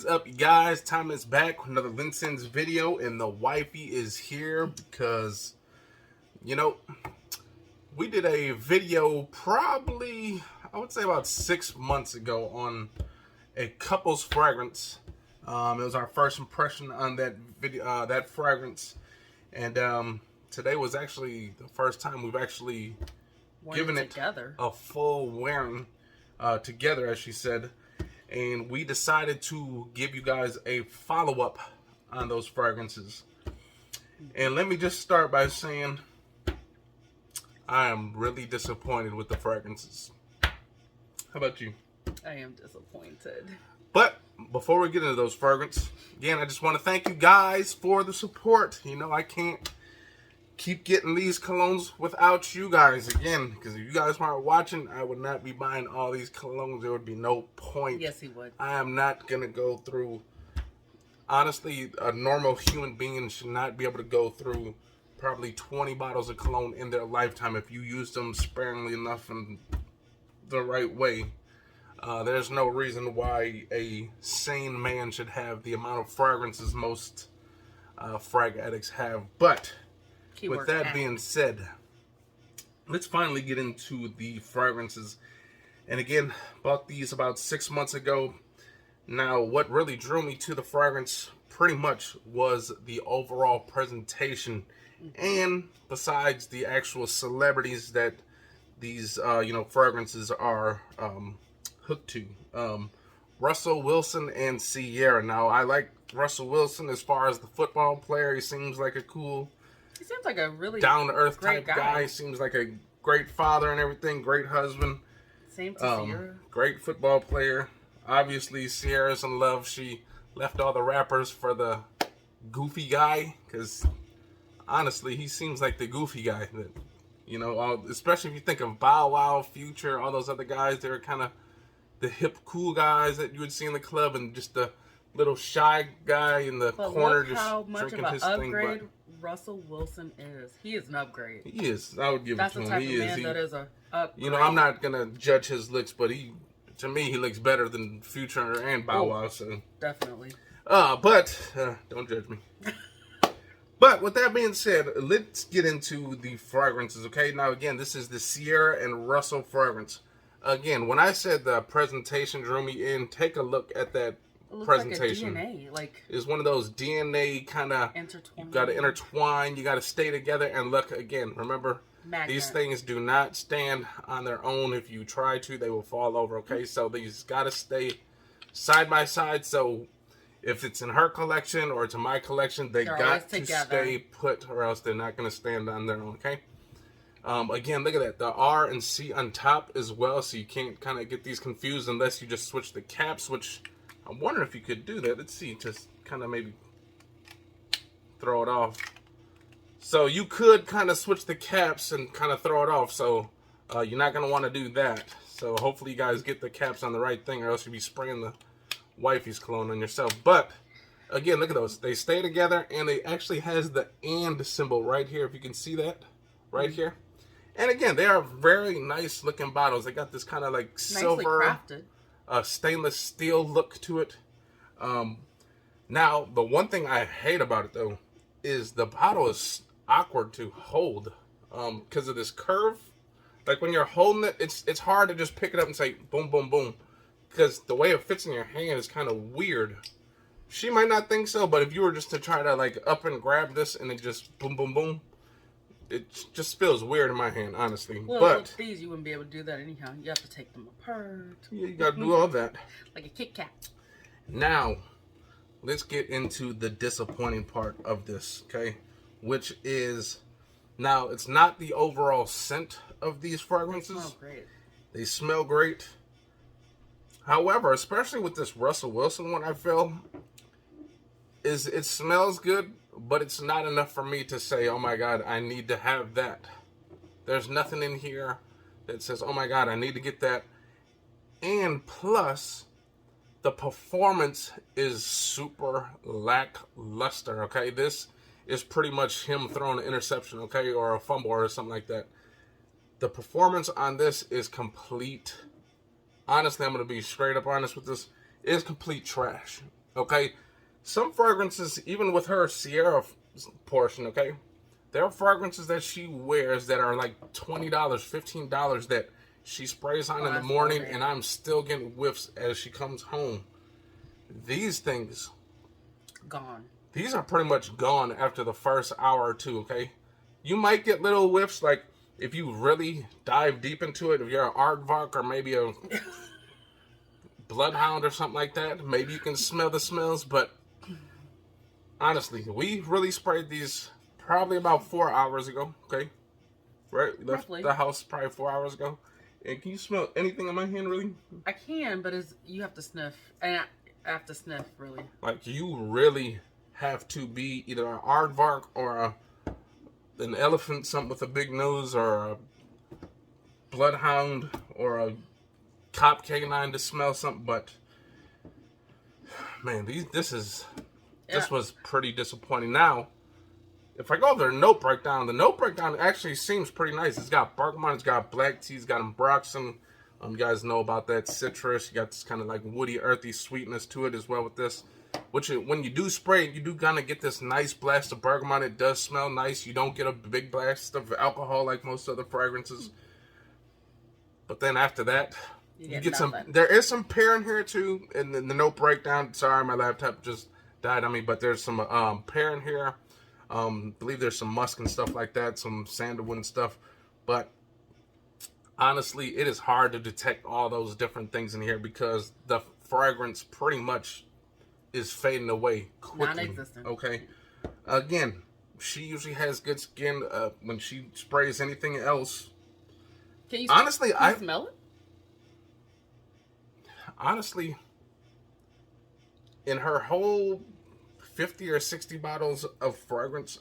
up, you guys? Time is back with another LinScents video, and the wifey is here because, we did a video probably, I would say about 6 months ago on a couple's fragrance. It was our first impression on that video, that fragrance, and today was actually the first time we've actually given it a full wearing together, as she said. And we decided to give you guys a follow-up on those fragrances. And let me just start by saying I am really disappointed with the fragrances. How about you? I am disappointed. But before we get into those fragrances, again, I just want to thank you guys for the support. I can't keep getting these colognes without you guys, again, because if you guys weren't watching, I would not be buying all these colognes. There would be no point. Yes, he would. I am not going to go through, honestly, a normal human being should not be able to go through probably 20 bottles of cologne in their lifetime if you use them sparingly enough and the right way. There's no reason why a sane man should have the amount of fragrances most frag addicts have. But with that being said, let's finally get into the fragrances. And again, bought these about 6 months ago. Now, what really drew me to the fragrance pretty much was the overall presentation. And besides the actual celebrities that these, fragrances are hooked to. Russell Wilson and Ciara. Now, I like Russell Wilson as far as the football player. He seems like a cool... He seems like a really down-to-earth type guy. Seems like a great father and everything. Great husband. Same to Ciara. Great football player. Obviously, Ciara's in love. She left all the rappers for the goofy guy. Because, honestly, he seems like the goofy guy. That, especially if you think of Bow Wow, Future, all those other guys. They're kind of the hip, cool guys that you would see in the club. And just the little shy guy in the corner just drinking his thing. But Russell Wilson is. He is an upgrade. He is. I would give it to him. He is. That is a upgrade. I'm not gonna judge his looks, but to me, he looks better than Future and Bow Wow. So definitely. But don't judge me. But with that being said, let's get into the fragrances. Okay. Now again, this is the Ciara and Russell fragrance. Again, when I said the presentation drew me in, take a look at that. Presentation like a DNA, is one of those DNA kind of. You got to intertwine. You got to stay together and look again. Remember, these things do not stand on their own. If you try to, they will fall over. Okay, so these got to stay side by side. So if it's in her collection or it's in my collection, they're got to stay put, or else they're not going to stand on their own. Okay. Again, look at that. The R and C on top as well, so you can't kind of get these confused unless you just switch the caps, which. I'm wondering if you could do that. Let's see, just kind of maybe throw it off. So you could kind of switch the caps and kind of throw it off. So you're not going to want to do that. So hopefully you guys get the caps on the right thing, or else you'll be spraying the wifey's cologne on yourself. But again, look at those. They stay together, and they actually has the and symbol right here. If you can see that right here. And again, they are very nice looking bottles. They got this kind of like silver. Nicely crafted. Stainless steel look to it. Now, the one thing I hate about it, though, is the bottle is awkward to hold because of this curve. Like, when you're holding it, it's hard to just pick it up and say, boom, boom, boom. Because the way it fits in your hand is kind of weird. She might not think so, but if you were just to try to, like, up and grab this and it just boom, boom, boom, it just feels weird in my hand, honestly. Well, but with these, you wouldn't be able to do that anyhow. You have to take them apart. Yeah, you got to do all that. Like a Kit Kat. Now, let's get into the disappointing part of this, okay? Which is, now, it's not the overall scent of these fragrances. They smell great. They smell great. However, especially with this Russell Wilson one, I feel, is it smells good, but it's not enough for me to say, oh my God, I need to have that. There's nothing in here that says, oh my God, I need to get that. And plus, the performance is super lackluster, okay? This is pretty much him throwing an interception, okay? Or a fumble or something like that. The performance on this is complete. Honestly, I'm going to be straight up honest with this. It is complete trash. Okay, some fragrances, even with her Ciara portion, okay, there are fragrances that she wears that are like $20, $15 that she sprays on in the morning, and I'm still getting whiffs as she comes home. These things, gone. These are pretty much gone after the first hour or two, okay? You might get little whiffs, like if you really dive deep into it, if you're an aardvark or maybe a bloodhound or something like that, maybe you can smell the smells, but honestly, we really sprayed these probably about 4 hours ago, okay? Right? We left the house probably 4 hours ago. And can you smell anything in my hand, really? I can, but you have to sniff. And I have to sniff, really. Like, you really have to be either an aardvark or an elephant, something with a big nose, or a bloodhound, or a cop canine to smell something. But, man, this was pretty disappointing. Now, if I go over the note breakdown, the note breakdown actually seems pretty nice. It's got bergamot, it's got black tea, it's got ambroxan. You guys know about that citrus. You got this kind of like woody, earthy sweetness to it as well with this. Which, when you do spray it, you do kind of get this nice blast of bergamot. It does smell nice. You don't get a big blast of alcohol like most other fragrances. But then after that, you get some. There is some pear in here too. And then the note breakdown. Sorry, my laptop just died on me. But there's some pear in here. I believe there's some musk and stuff like that. Some sandalwood and stuff. But honestly, it is hard to detect all those different things in here because the fragrance pretty much is fading away quickly. Non-existent. Okay. Again, she usually has good skin. When she sprays anything else, can you smell it? Honestly, in her whole 50 or 60 bottles of fragrance,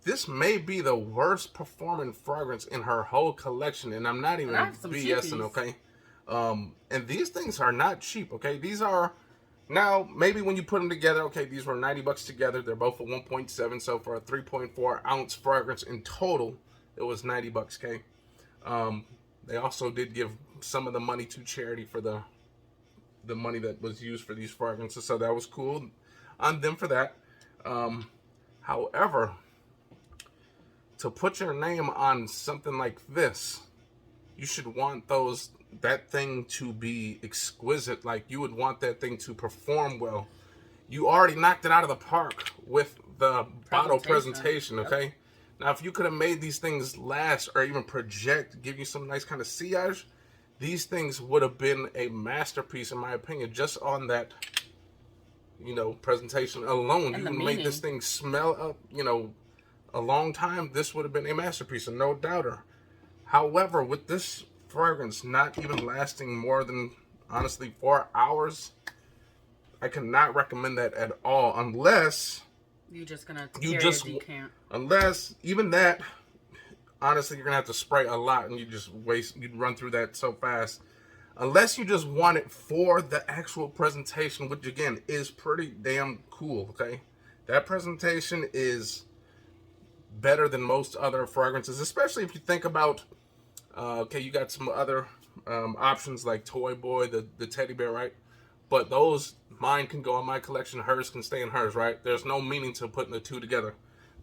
this may be the worst performing fragrance in her whole collection, and I'm not even BSing, okay? And these things are not cheap, okay? These are, now, maybe when you put them together, okay, these were $90 together. They're both at 1.7, so for a 3.4 ounce fragrance in total, it was $90, okay? They also did give some of the money to charity for the money that was used for these fragrances, so that was cool on them for that. However, to put your name on something like this, you should want that thing to be exquisite. Like, you would want that thing to perform well. You already knocked it out of the park with the bottle presentation, okay? Yep. Now, if you could have made these things last or even project, give you some nice kind of sillage, these things would have been a masterpiece, in my opinion, just on that, presentation alone. You made this thing smell up, a long time. This would have been a masterpiece, and no doubter. However, with this fragrance not even lasting more than, honestly, 4 hours, I cannot recommend that at all, unless you're just gonna decant. Unless, even that, honestly, you're gonna have to spray a lot, and you'd run through that so fast. Unless you just want it for the actual presentation, which again is pretty damn cool, okay? That presentation is better than most other fragrances, especially if you think about, okay, you got some other options like Toy Boy, the teddy bear, right? But mine can go in my collection, hers can stay in hers, right? There's no meaning to putting the two together.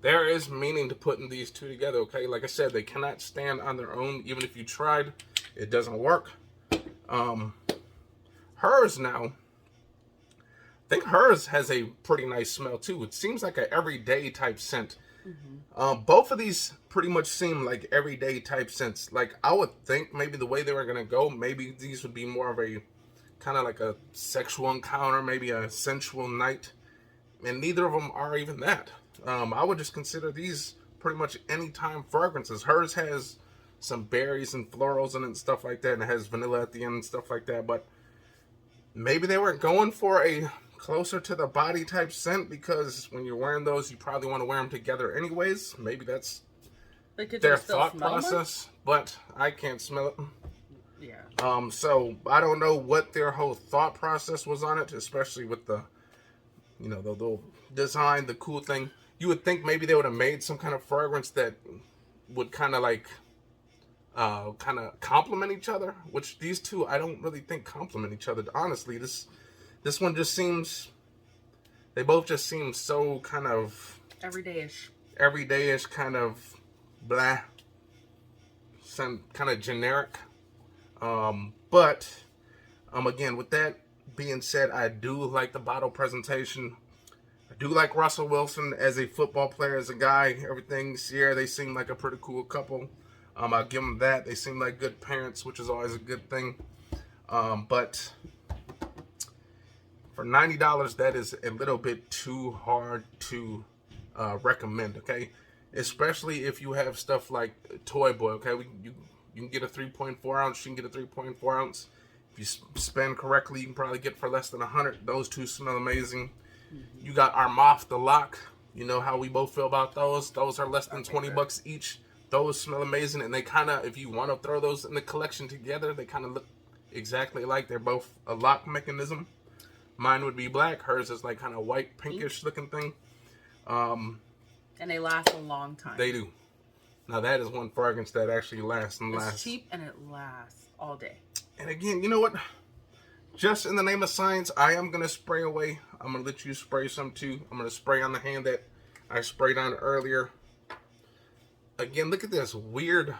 There is meaning to putting these two together, okay? Like I said, they cannot stand on their own. Even if you tried, it doesn't work. Hers now, I think hers has a pretty nice smell too. It seems like an everyday type scent. Mm-hmm. Both of these pretty much seem like everyday type scents. Like, I would think maybe the way they were going to go, maybe these would be more of a kind of like a sexual encounter, maybe a sensual night. And neither of them are even that. I would just consider these pretty much anytime fragrances. Hers has some berries and florals in it and stuff like that, and it has vanilla at the end and stuff like that. But maybe they weren't going for a closer to the body type scent, because when you're wearing those, you probably want to wear them together anyways. Maybe that's their thought process, but I can't smell it. Yeah. So I don't know what their whole thought process was on it, especially with the little design, the cool thing. You would think maybe they would have made some kind of fragrance that would kind of like complement each other, which these two I don't really think complement each other. Honestly, this one just seems They both just seem so kind of everyday-ish, kind of blah, some kind of generic. But again, with that being said, I do like the bottle presentation. I do like Russell Wilson as a football player, as a guy, everything. Ciara, they seem like a pretty cool couple. I'll give them that. They seem like good parents, which is always a good thing. But for $90, that is a little bit too hard to recommend, okay? Especially if you have stuff like Toy Boy, okay? You can get a 3.4 ounce, you can get a 3.4 ounce. If you spend correctly, you can probably get for less than $100. Those two smell amazing. You got our Moth the Lock. You know how we both feel about those. Those are less than 20 bucks each. Those smell amazing, and they kind of, if you want to throw those in the collection together, they kind of look exactly like they're both a lock mechanism. Mine would be black. Hers is like kind of white, pinkish looking thing. And they last a long time. They do. Now that is one fragrance that actually lasts and lasts. It's cheap and it lasts all day. And again, you know what? Just in the name of science, I am going to spray away. I'm going to let you spray some too. I'm going to spray on the hand that I sprayed on earlier. Again, look at this weird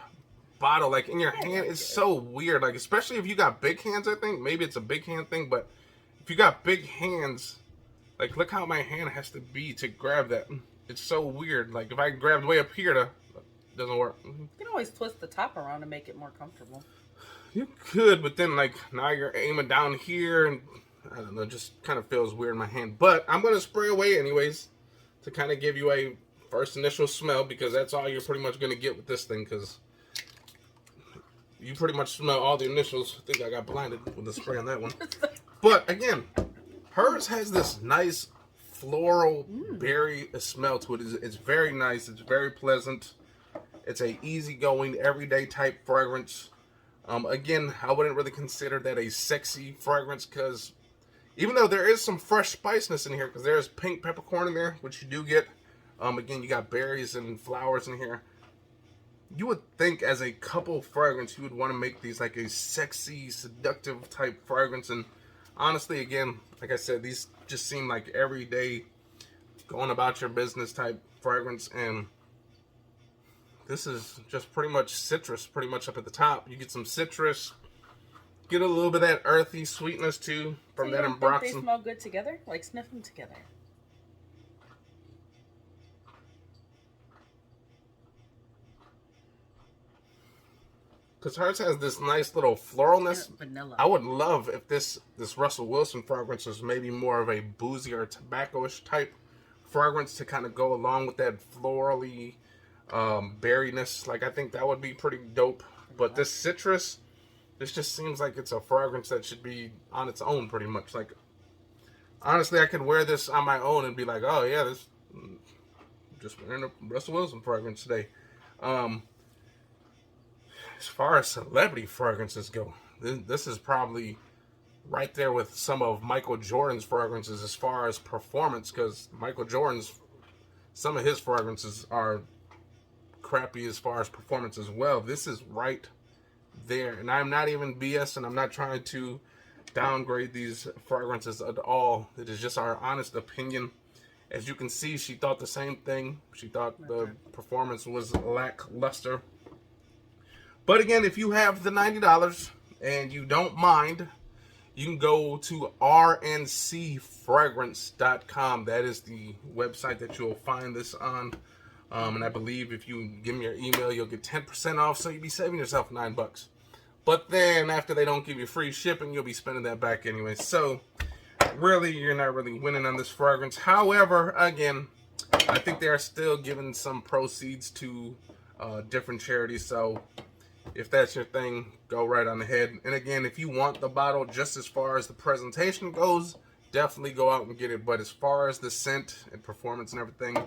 bottle. Like in your hand, it's so weird. Like, especially if you got big hands, I think. Maybe it's a big hand thing, but if you got big hands, like look how my hand has to be to grab that. It's so weird. Like if I grabbed way up here, it doesn't work. You can always twist the top around to make it more comfortable. You could, but then like now you're aiming down here and I don't know, just kind of feels weird in my hand. But I'm going to spray away anyways to kind of give you a first initial smell, because that's all you're pretty much going to get with this thing, because you pretty much smell all the initials. I think I got blinded with the spray on that one. But again, hers has this nice floral berry smell to it. It's very nice. It's very pleasant. It's a easygoing, everyday type fragrance. Again, I wouldn't really consider that a sexy fragrance, because even though there is some fresh spiciness in here, because there's pink peppercorn in there, which you do get. Again, you got berries and flowers in here. You would think as a couple fragrance, you would want to make these like a sexy, seductive type fragrance. And honestly, again, like I said, these just seem like everyday, going about your business type fragrance. And this is just pretty much citrus, pretty much up at the top. You get some citrus, get a little bit of that earthy sweetness too from that ambroxan. They smell good together? Like sniff them together. Because hers has this nice little floralness. Vanilla. I would love if this Russell Wilson fragrance was maybe more of a boozy or tobacco-ish type fragrance to kind of go along with that florally berryness. Like, I think that would be pretty dope. But this citrus, this just seems like it's a fragrance that should be on its own pretty much. Like, honestly, I could wear this on my own and be like, oh yeah, this just wearing a Russell Wilson fragrance today. As far as celebrity fragrances go, this is probably right there with some of Michael Jordan's fragrances as far as performance, because Michael Jordan's, some of his fragrances are crappy as far as performance as well. This is right there, and I'm not even BSing. I'm not trying to downgrade these fragrances at all. It is just our honest opinion. As you can see, she thought the same thing. She thought the performance was lackluster. But again, if you have the $90 and you don't mind, you can go to rncfragrance.com. That is the website that you'll find this on. And I believe if you give me your email, you'll get 10% off. So you'll be saving yourself $9. But then after they don't give you free shipping, you'll be spending that back anyway. So really, you're not really winning on this fragrance. However, again, I think they are still giving some proceeds to different charities. So if that's your thing, go right on ahead. And again, if you want the bottle just as far as the presentation goes, definitely go out and get it. But as far as the scent and performance and everything,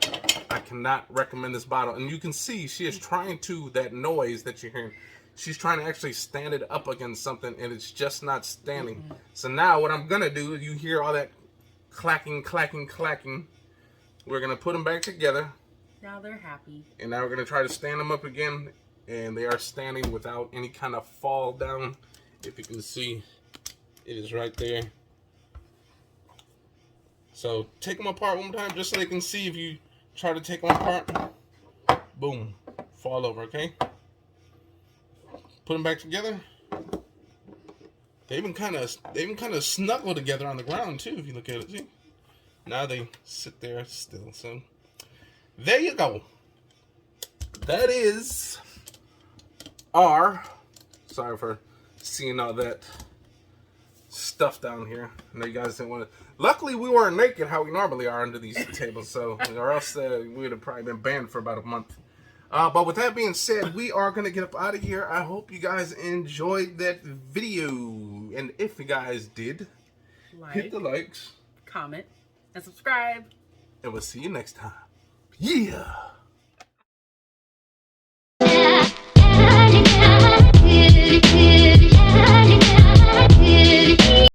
I cannot recommend this bottle. And you can see she is trying to, that noise that you're hearing, she's trying to actually stand it up against something, and it's just not standing. So now what I'm going to do, you hear all that clacking, clacking, clacking. We're going to put them back together. Now they're happy. And now we're going to try to stand them up again. And they are standing without any kind of fall down. If you can see, it is right there. So take them apart one more time just so they can see. If you try to take them apart, boom, fall over, okay? Put them back together. They even kind of snuggle together on the ground too, if you look at it. See? Now they sit there still. So there you go. That is our. Sorry for seeing all that stuff down here. I know you guys didn't want to. Luckily, we weren't naked how we normally are under these tables, so or else we would have probably been banned for about a month. But with that being said, we are going to get up out of here. I hope you guys enjoyed that video. And if you guys did, hit the likes, comment, and subscribe. And we'll see you next time. Yeah!